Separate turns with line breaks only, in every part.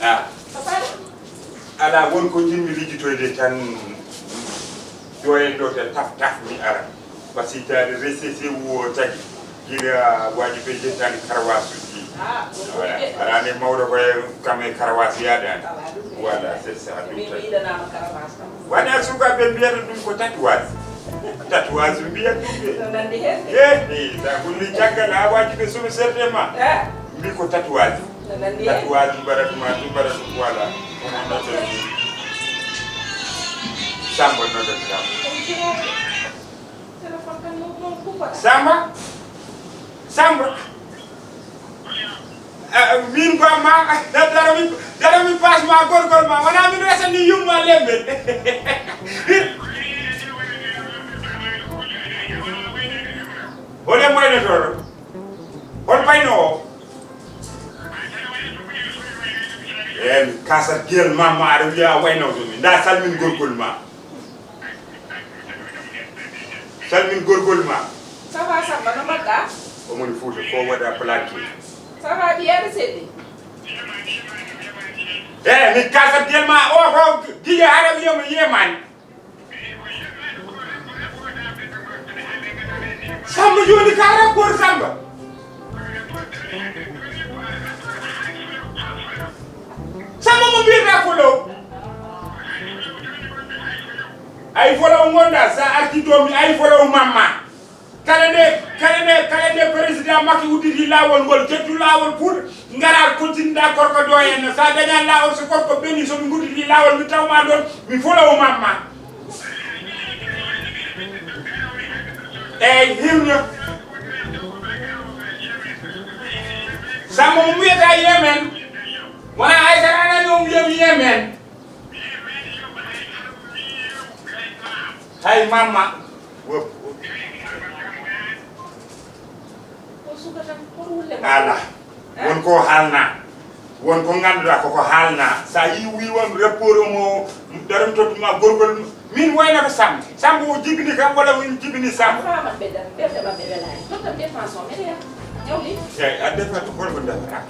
Ah. Ala won ko jimmi lijitoyde tan doyen do taf mi ara basita recessé wo tagi gira waji be jetani karwasuji ara ne mawdo ko kame karwas yada wala c'est ça dum wana suka be biya dum ko tatouage biya dum da kulli jangala waji be sumi certainement mi ko tatouage baratuma wala Samba no de Samba min ko ma dara mi pass ma gorgol ma wana min resa ni yumma lembe ole moy ne toro on payno en kasa gel mama ara wiya wayno dum nda salmin gorgol ma
ça va Samba no mbaɗɗa
omoni Fouta ko waɗa plaqué
ça va ɓiyeɗe seɗɗi
mi kasa gel ma o ko gije ara wiyama yemani Samba joni kara gor Samba mo mbiyata folo ay folo gonda sa arti domi ay folo mamma kala de président Macky uditi lawol ngol jettu lawol pour ngarar continda korko do en sa daña lawol so korko beni so mi uditi lawol mi tawma don mi folo mamma himno samo mo mbiyata yemen wana ay sarana no yemen hay mama ala won ko ganduda ko halna sa yi wi won rapport mo daram to ma gorgol min wayna ko sambo jibini kam wala min jibini sambo a defa to ko defara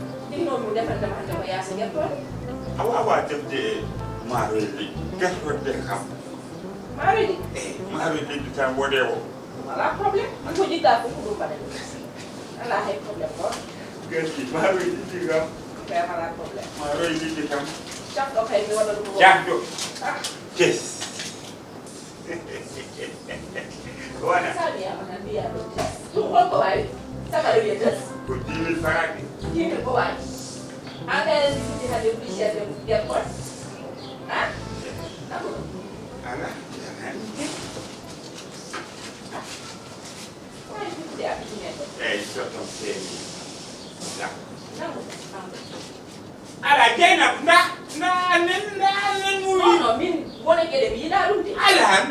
awa defde maroli gertode kam maroli tan wodewo
wala problème ko jidda ko dum bade ala hay problème ko
gerti maroli kam
wala problème
maroli kam
chef do kay mi wala dum
jakdo yes wana
sabi ya mana biya do ko way sabare bi des
ko 10.000 francs
10.000 ko way engrais ci hade bi chef de ko ah
ala so ton seni la ala jena na nen mu
no min wona gede bi na dum
ala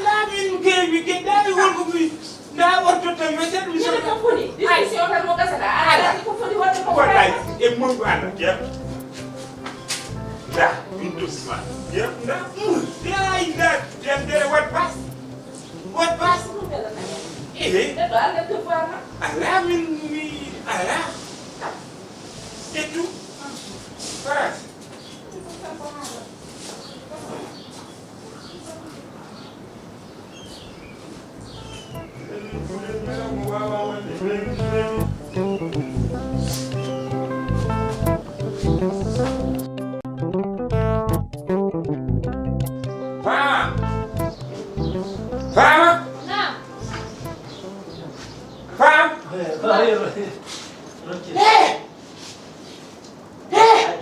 na min ke dai wol ko mi na warto to message mi so
ko foni ay si on mo gasala ala ko foni wala ko
dai e mo ala ya da pintu sma ya da what pass ala min mi ala itu paras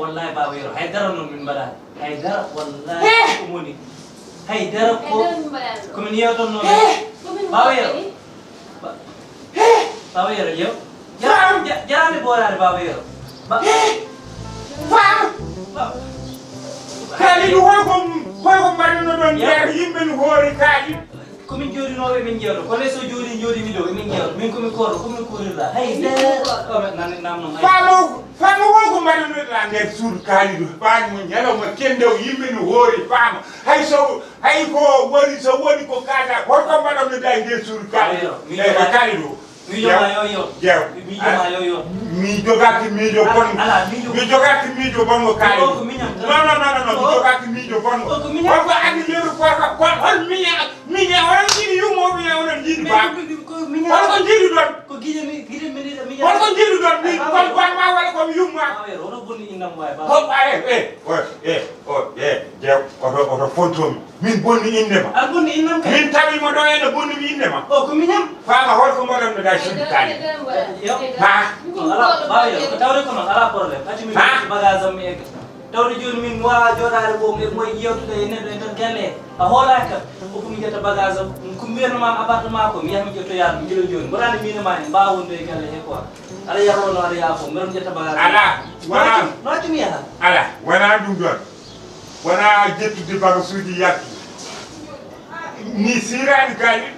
wallahi ba wero haydara non min bada haydara wallahi umuni haydara ko min yeto non ba wero yo jarami bolare ba wero
kali du hoy ko marino don der yimbe no hori kali
komin jodinoɓe min jewto ko leso jodi mi do min jewto min komi korro komin korira haydara nam
fama wonko mbaɗanoɗa nder suudu kaaliɗo ɓaani mo ñalawma kendew yimɓe no hoori faama hay ko woni so woni ko kaada holko mbaɗanoɗa e nder suudu kaaliɗo kaaliɗo miijo gatti miijo bongo miijo gatti miijo bongo kaay non miijo bongo ko andi leru ko hol miña on jidi yumo bi on jidi ba ko jidi don ko gide mi ko jidi don mi ko ma wala ko yumma
ono bonni innam way ba
ko jew oto fontom min bonni indema
al bonni innam kay
min tawi mo do ene bonni mi indema
o ko miñam
faama hol ko modam da sudi tani ha
ala bayo ko tawre ko non ala problème ati mi bagage am mi ek tawde joni min wa jodare bo moy yewtude e neddo e nder galle a hoolaka ko mi jetta bagage am ko mbiyano ma appartement ko mi yami jetto yaar mi jilo joni borani mina ma en bawonde e galle he quoi ala yarono ala yafo mi jetta bagage
ala wana
no timi ala
ala wana dum don wana jettude bagage suudi yakki ni sirani galle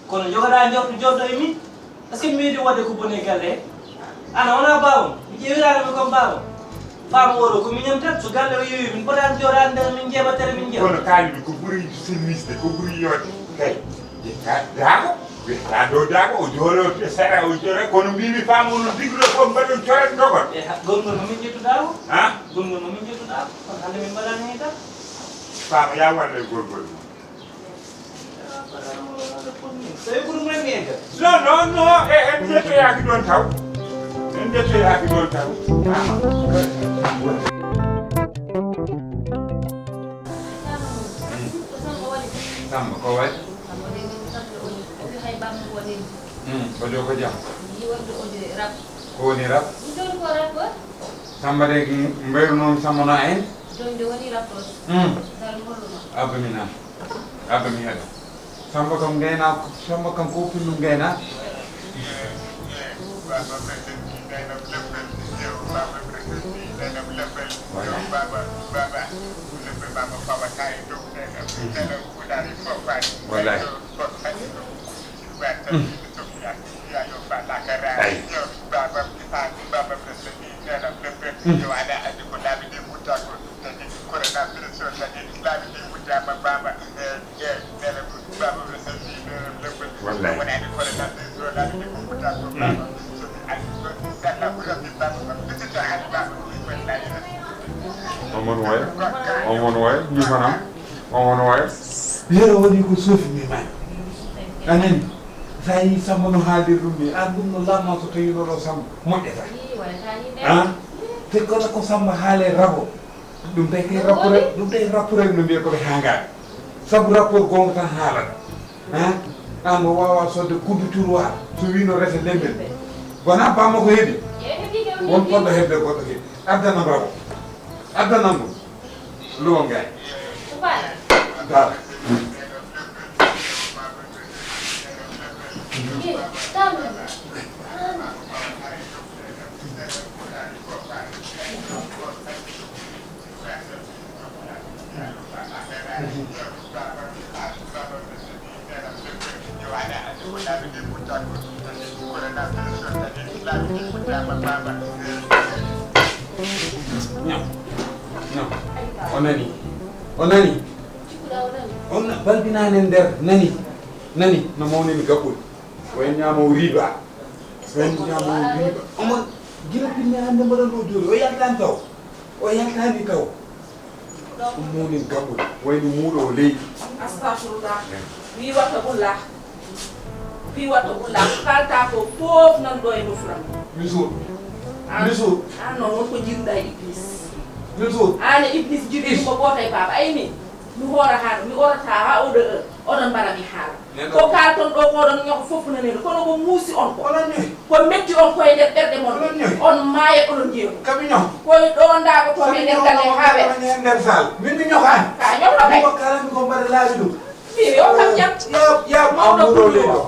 kono jogada jotto e min est ce que mi meedi wadde ko bone galle ana wona bawon mi jeewirade mi ko bawon fam woro ko miñam tan so galle o yewi min bodan joran nder min jebatere min jew
kono kaali ko buri service de ko buri yode kay dago wi do dago o jolo te sara o jore kono mbimi fam wono diglo ko mbadon jore dogon
e gongol min jettu dago
ha
gongol min jettu dago kon hande min badani hen tan
fam ya walle gorgol
sey ko dum remi en
non en jetto yaaki don taw en jetto yaaki don taw Samba ko way ojo ko jam ko woni rap Samba de mberu non samona en abamina Samba kam gayna Samba kam ko pinu gayna wallahi on way ni manam on way yero woni ko sofi mi man anen sai Samba no haaldir dum mi an dum no lamma so tawi no Samba moddeta ah te ko Samba haale rabo dum tay kay rapport no biye ko be hanga sabu rapport gonga tan haala an mo wawa sodde kuddu turwa so wi no rete lembel bona bamma ko hebi won poddo hebde goddo ke addanam rabo addanam luwo ngay dara onani on balbinane nder nani no mawnimi gabbul way ñamo riba omo gila pinne hande mbaɗa ɗo joni o yaltani taw ɗum mawnin gabbul wayno muuɗo o leydi
astafirullah wi watta bulla kalta ko fof nan ɗo e nofuram
misur
an noon wonko jiruɗa iblis
misur
ane iblis jiɗi ko goto e baba ayni mi hoora haala mi orata ha oɗo heure oɗon mbaɗa mi haala ko kalton ɗo koɗon ñoko fof nanede kono ko muusi on ko metti on koye nder ɓerɗe mon on maaya oɗon jeeru
kaɓi ño
koye ɗo ndagotoɓe nder galle ha weɗa
nder sal min mi ñokani
ka ñokno kay
ko kalami ko mbaɗa laaɓi ɗum
mi o kam jam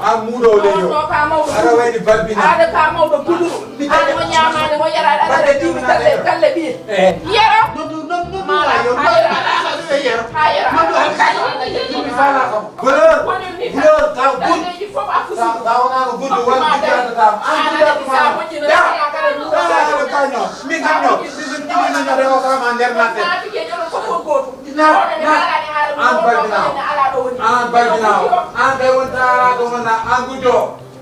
an muuɗo leydo
ɗo ka mawɗo
aɗa wayni balbina
aɗa ka mawɗo gulluru aɗa mo ñamade mo yarade aɗa tiimi galle ɓiye yero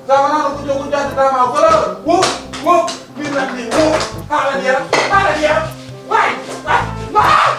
sama naa ko jox ko jaati dama ko la wo mi na ni wo hala dia waay waay